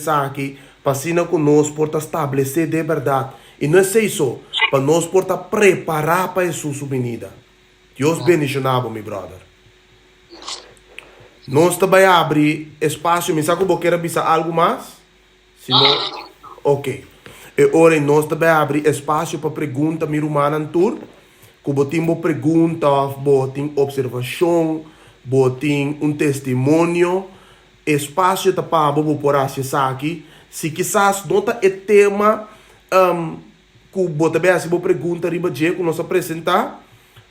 aqui para assim conosco por estabelecer de verdade. E não é isso, para nós por preparar para Jesus subvenida. Deus bendicionado, meu brother. Nós também abrir espaço, me sabe que eu quero avisar algo mais? Se não, ok. E ora nós também abrir espaço para pergunta, meu humano, tour. Que botem pergunta, botem observação, botem testemunho. Espaço para por acessar aqui. Se quizás nota é tema que bota bem assim pergunta riba de que nós apresentar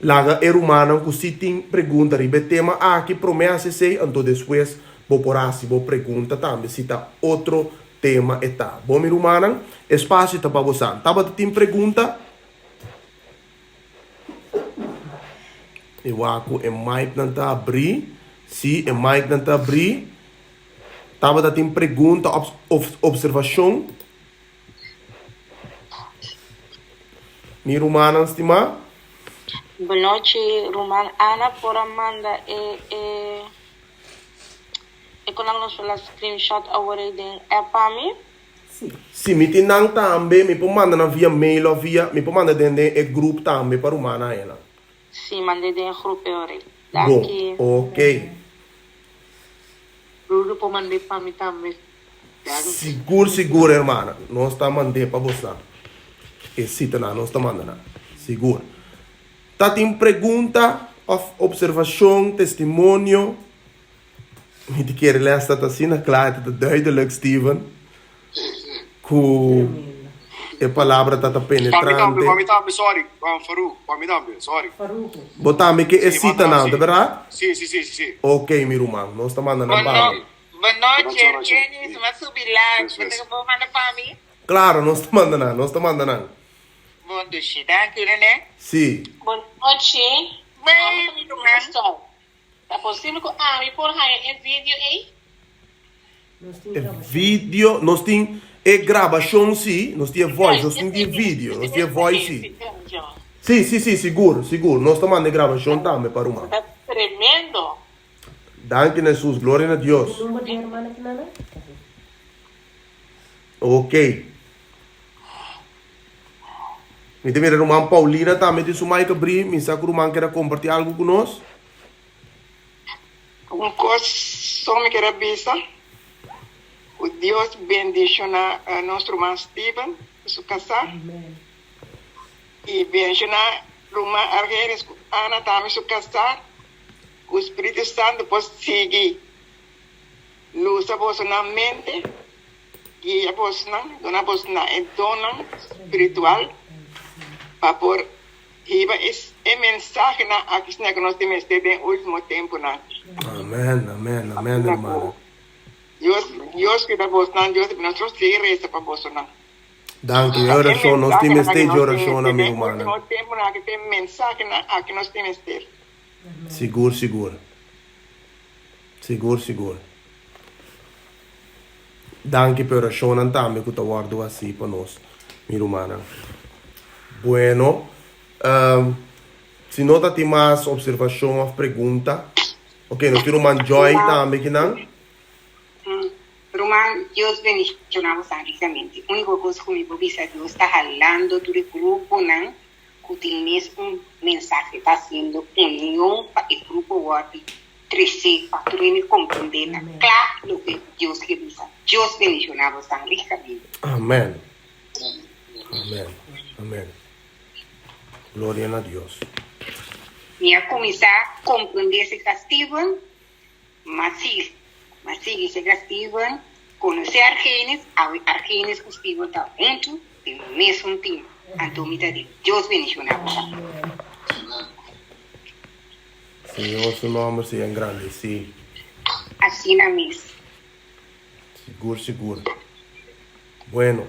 lá é humano que se tem pergunta riba tema aqui promessa sei então depois vou por assim vou pergunta também se tá outro tema está bom meu humano espaço tá para você tá tem pergunta eu acho é mic não tá abrir se é mic não tá abrir tava tem pergunta observação mi rumana stima Boa noite, Romana. Ana, por Amanda, quando nós falamos screenshot agora é para mim? Sim, mi tinang também, mi pode mandar via mail ou via, mi pode mandar dentro do grupo também para Romana ela. Sim, mandei dentro do grupo agora. Bom, ok. Bruno, pode mandar para mim também. Seguro, irmã. Nós estamos mandando para você. E cita não, nós estamos mandando. Seguro. Tá tem pergunta, observação, testemunho. Me te quer ler esta assim, claro, tá duidelijk, Steven. Que a palavra tá penetrante. Pamitambe, sorry. Faru, sorry. Botame que é cita não, de verdade? Sim. Ok, meu irmão, nós estamos mandando a palavra. Boa noite, Argenis. Mas subir lá. Você pode mandar para mim? Claro, nós estamos mandando. Boa noite, né? Sim. Boa noite. Bem, tá possível que me por aí vídeo aí? Vídeo, nós temos gravação, sim. Nós temos voz, nós temos vídeo. Nós temos voz, sim. Sim, seguro. Nós estamos mandando gravação também para o Tá tremendo. Danke, Jesus. Glória a Deus. Ok. Me tem a irmã Paulina também disse o Mike abrir, me sabe que o irmão quer compartilhar algo conosco? Uma coisa só me quero avisar. O Deus bendicionar a nosso irmão Steven, su casar. E bendicionar a irmã Argenis, Ana também su casar. O Espírito Santo pode seguir. Luz a vossa na mente. Guia a vossa na, dona vossa na, dona espiritual. Para por iba é mensagem na aqui que nós temos no último tempo na. Amém, irmão. Deus que dá vos não Deus nós resta para vos não. Danke, oração, nós temos de oração na minha irmã. No último tempo na que tem mensagem na aqui nós temos ter. Seguro. Danke per oração também que tu guardo assim para nós, minha irmã. Bueno, se nota tem mais observação ou pergunta, ok, nós temos uma Joy também, que não? Román, Deus bendicionamos ricamente. A única coisa que me avisa Deus está falando do grupo, não? Que tem mesmo mensagem, está sendo união para o grupo Word crescer, para tu me compreender. Claro que Deus que avisa. Deus bendicionamos ricamente. Amém. Glória a Deus. Minha começar a compreender esse castigo, mas sigue esse castigo, conhecer Argenis que o Steven está junto, tem o mesmo tempo. Então, me dá Deus bendicionamos. Senhor, seu nome seja engrandecido. Assim na mesa. Seguro. Bueno,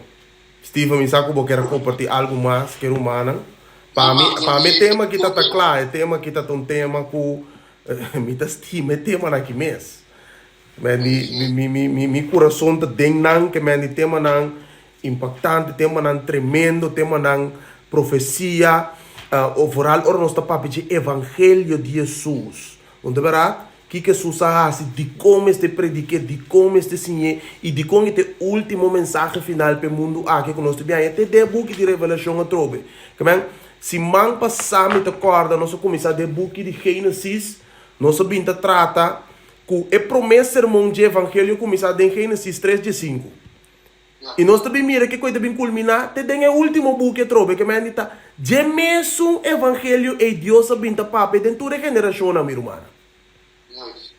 Steven, me sabe que eu quero compartilhar algo mais que humana. Para mim, tema que está claro, tema que está um tema que me está estima, tema aqui mesmo. Mi coração está dentro que me tema não impactante, tema não tremendo, tema não profecia, overall, nós está para pedir evangelho de Jesus. Não é verdade? que susahasi, de como este predique, de como este sinye, e de como este último mensaje final para o mundo aqui que nós temos. Até de book de revelação a trobe. Se man passar me acorda, nós começar de book de Gênesis, nós binta trata que é promessa sermão de evangelho começar em Gênesis 3:5. E nós também mira que coisa bem culminar, até tem o último book que trobe, que me dita, de mesmo evangelho e Deus binta papo dentro da geração na minha irmã.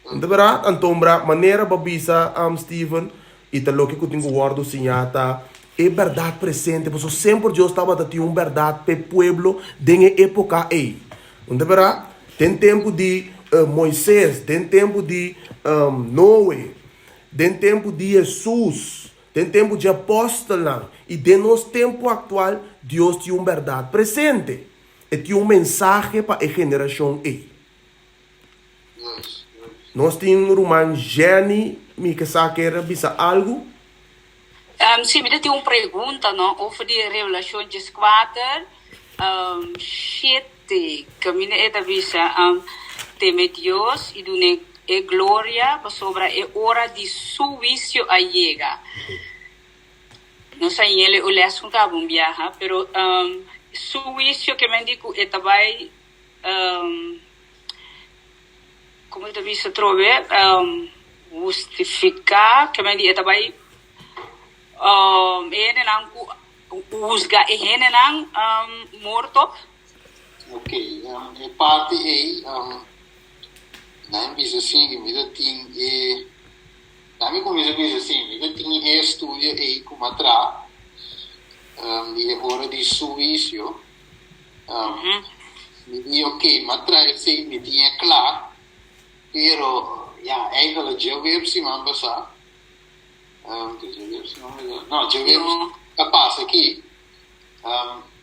Então, verdade? Então, maneira babisa Steven, e tal que eu tenho guardo sinhata, é verdade presente, porque sempre Deus estava dando uma verdade para o povo de época aí. Então, verdade? Tem tempo de Moisés, tem tempo de Noé, tem tempo de Jesus, tem tempo de apóstolo, e de nosso tempo atual, Deus tem uma verdade presente. E tem um mensagem para a geração aí. Nós temos um irmão Jenny, me que quer bisa algo? Sim, me tem uma pergunta, não? Over de Revelação 4, 7, que me é bisa, teme Deus e do é glória sobre a hora de suício a llega. Não sei ele o lesso que abum viaja, pero suício que me digo é também como eu disse trove justificar que me digo também ele não usga ele não morto. Ok, é parte aí não bisa assim que me tem não me começa bisa assim me tem estudo aí como atrás de hora de suício me diz ok mas atrás sei me tinha claro pero ja eigenlijk eu vejo se man passar não eu vejo capaz aqui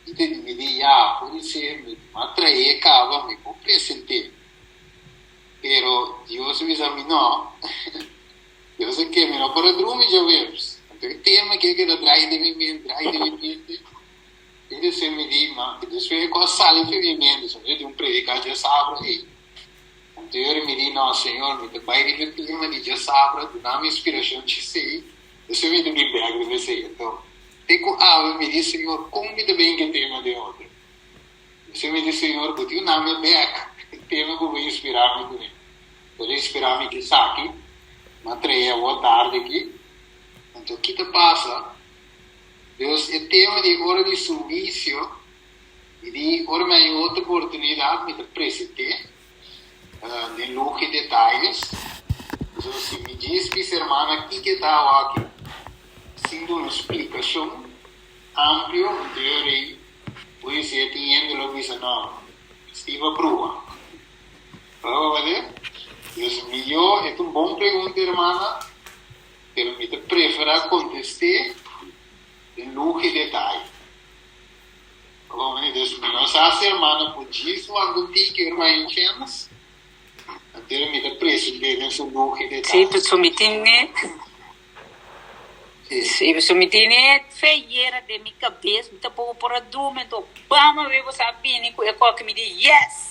e me diz já pode ser mas atrás acaba me presente pero Deus me diz no Deus é que me não para dormir já vemos então tema que da drive de mim ele se me diz mas isso é coisa sale de mim isso é de um predicar já sabe aí então ele me diz não Senhor me dá vai de tema de já sabe dá-me inspiração de ser isso me dá bem bem de ser então tem que me diz Senhor como me dá bem que tema de outro isso me diz Senhor que o nome é Beca tema que vai inspirar-me também. Pode inspirar-me que saque, mas treia boa tarde aqui. Então, o que te passa? Deus é tema de hora de suício e de hora mais outra oportunidade me te apresentar de luxo e detalhes. Então, se me diz que essa irmã aqui que está aqui, sendo uma explicação ampla, teoria, pois é, tendo logo isso não, estive a prova. Vamos ver? Deus melhor é uma boa pergunta, irmã. Pero me prefere contestar em luxo e detalhe. Vamos ver? Deus melhor se a irmã pode isso quando tem que irmã enchemos. Então me prefere em seu luxo e detalhe. Sim, pessoal me tem sim, pessoal me tem feieira de minha cabeça, me tá pouco por a dormir, então vamos ver você sabendo que é qual que me diz yes.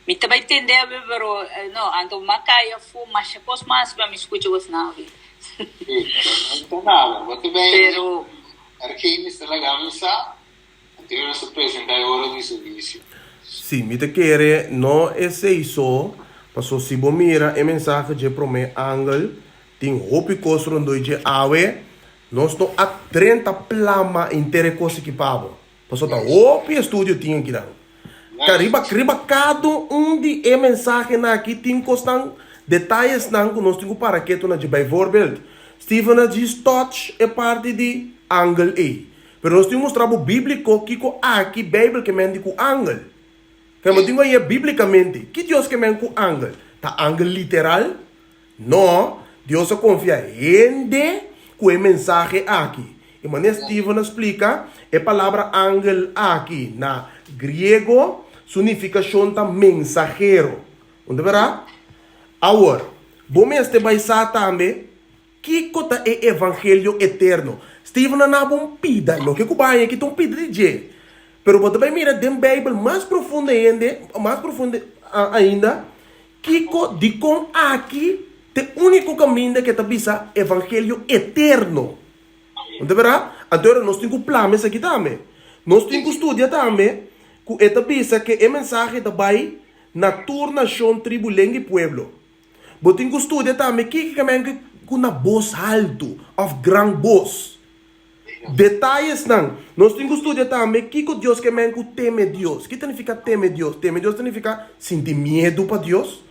Me também entender, pero não, ando macaia fu, mas depois mais para me escutar os naves. Não tem nada, muito bem. Pero Arquim está legal, isso. Então eu se apresentar a hora de serviço. Sim, me te quer não é isso, passou se bom mira a mensagem de prome angel, tem roupa costo no de awe, nós estamos a 30 plama inteira coisa que pago. Passou tá roupa estúdio tinha que dar. Cariba cada de mensagem aqui tem costan detalhes não que nós temos para que tu na de bijvoorbeeld Steven diz touch é parte de angle A. Pero nós temos trabalho bíblico que aqui Bíblia que mende com angle. Que me digo aí biblicamente que Deus que mende com angle. Tá angle literal? Não, Deus confia em com a mensagem aqui. E maneira Steven explica a palavra angle aqui na grego significação da mensageiro. Onde verá? Agora, bom este vai estar também que cota é evangelho eterno. Steven não bom pida, não que cubanha que tão pida de je. Pero você vai mirar den Bible mais profunda ainda, Kiko di com aqui te único caminho que te bisa evangelho eterno. Não verá? Agora nós temos planos aqui também. Nós temos que estudar também que esta bisa que é mensagem da bai na turnação tribo lengue pueblo. Mas temos que estudar também que na voz alto, of gran voz. Detalhes não. Nós temos que estudar também que Deus que teme Deus. O que significa teme Deus? Teme Deus significa sentir medo para Deus?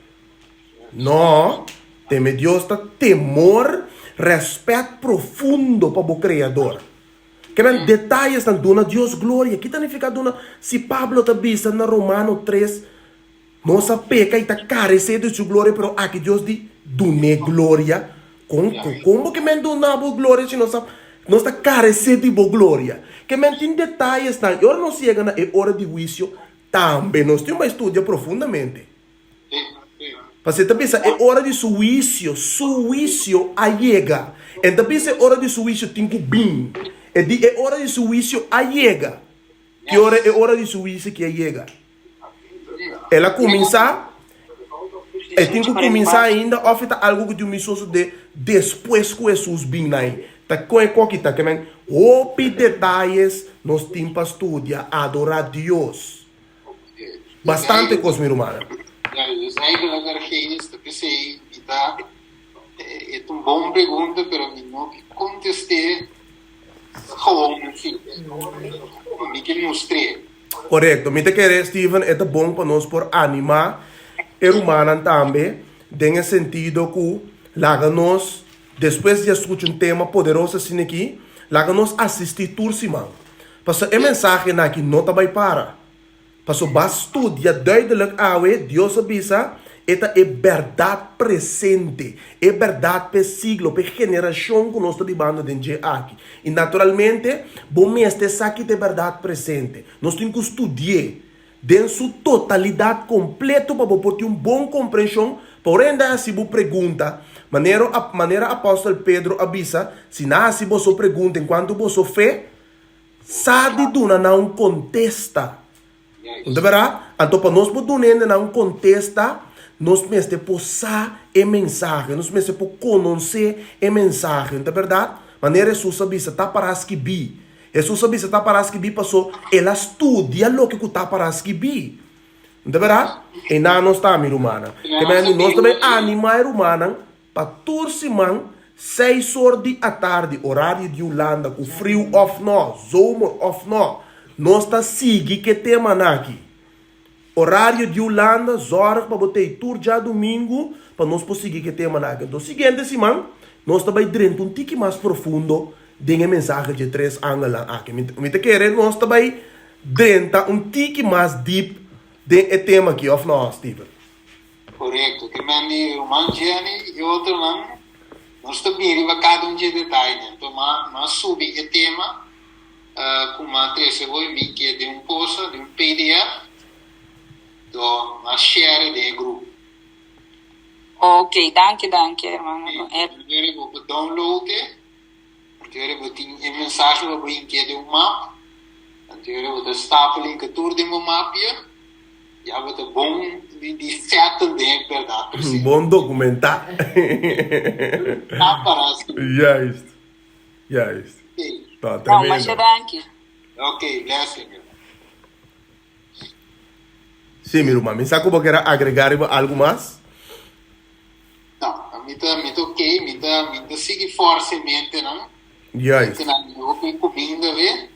Não. Teme Deus está temor, respeito profundo para o Criador. Que detalhes não dona Deus glória. O que significa dona? Se Pablo está vista na Romano 3, nossa peca está carecendo de sua glória, pero aqui Deus diz, dune glória. Como que dona glória se nós está carecendo de glória? Que tem detalhes não. E agora nós chegamos na hora de juízo, também nós temos que estudar profundamente. Porque também é hora de juízo chega. E também é hora de juízo tem que vir. É hora de juízo chega. Que hora é hora de juízo que chega? Ela começa, e tem que começar ainda, ou feita algo que Deus me soube de depois que Jesus vem aí. Tá com o que tá que detalhes nós temos para estudar, adorar Deus. Bastante coisa, minha irmã. Dus eigenlijk ergens, dat is é uma boa pergunta, pero eu não contestei gewoon assim, me que mostrei. Correto, me te querer, Steven, é bom para nós por animar o humano também, no sentido que laga-nos, depois de escutar um tema poderoso assim aqui, laga-nos assistir tudo, Simão. Porque a mensagem aqui não está bem para. Paso estudia duidelijk awe, Deus avisa, esta é verdade presente, é verdade per siglo, per geração que nós estamos vivendo dentro aqui. E naturalmente, bom este aqui é verdade presente. Nós temos que estudar em sua totalidade completa para ter uma boa compreensão. Porém, se você pergunta, maneira apóstolo Pedro avisa, se nasce você pergunta enquanto você fé, sabe duna não contesta. Não verá? Então, para nós podermos não contesta, nós precisamos posar a mensagem, nós precisamos conhecer a mensagem, não é verdade? Maneira Jesus sabia está para escrever. Jesus sabia está para escrever, passou, ela estudia o que está para escrever. Não é verdade? E não nós estamos, irmã. Nós também animar a irmã para turciman 6 horas da tarde, horário de Holanda, com frio off nós, zomer off nós. Nós está seguindo que tema aqui. Horário de Holanda, zorg para botar tour já domingo, para nós conseguir que tema aqui. Então, seguinte semana, nós também dentro um tique mais profundo de mensagem de 3 anos aqui. Me querer nós também dentro um tique mais deep de tema aqui, of nós, Steven. Correto. Que mani uma Jenny e outro não. Nós também cada um de detalhe. Então, mas subir o tema com uma três me que de um post, de um PDF, do uma share de grupo. Ok, danke, hermano. Eu vou download, eu vou ter a mensagem para vir que de um mapa, eu vou stapel link tudo de um mapa, e eu vou ter bom de certo de verdade. Bom documentar. Juist. Tá, não, mas é danke. Ok, blessing. Sim, meu irmão. Me sabe como quer agregar algo mais? Não, me tá ok, me tá sigue fortemente, não? Juist. Eu fui comendo, vê?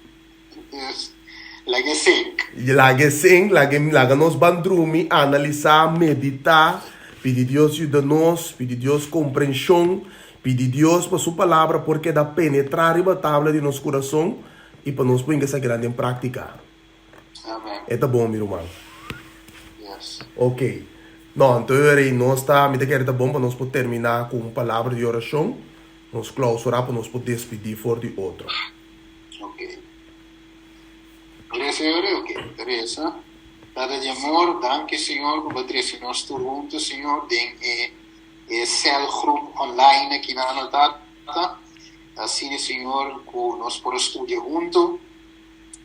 Lage sing, lage nos bandrumi, analisar, meditar, pedir Deus ajuda-nos, pedir Deus compreensão, pedir Deus para sua palavra, porque dá penetrar a tabla de nosso coração e para nós pôr essa grande em prática. Amém. É tá bom, meu irmão. Yes. Ok. Não, então nós está, me quer tá bom para nós poder terminar com uma palavra de oração, nós clausurar para nós poder despedir for de outro. Ok. Senhor, ok. Teresa, dada de amor, danke, Senhor, por bater nós todos juntos, Senhor, em célgroup online aqui na Anatata. Assim, Senhor, que nós podemos estudar juntos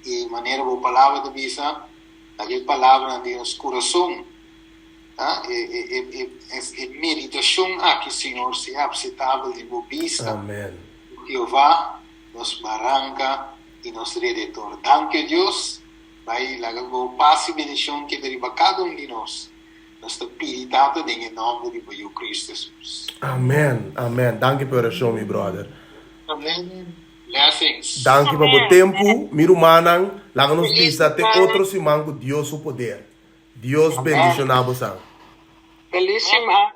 e maneira boa palavra de visa, aquela palavra de nosso coração, meditação aqui, Senhor, se é aceitável de boa vista. Amém. Jeová nos barranca e nos redentor. Danke, Deus. Vai lá, o passe e bendição que deriva cada um de nós. Nós estamos pedindo em nome de Cristo Jesus. Amém. Amém. Danke por oração, meu brother. Amém. Blessings. Danke por o tempo, meu irmão. Lá nos diz até outro semana com Deus o poder. Deus bendicionar você. Belíssima.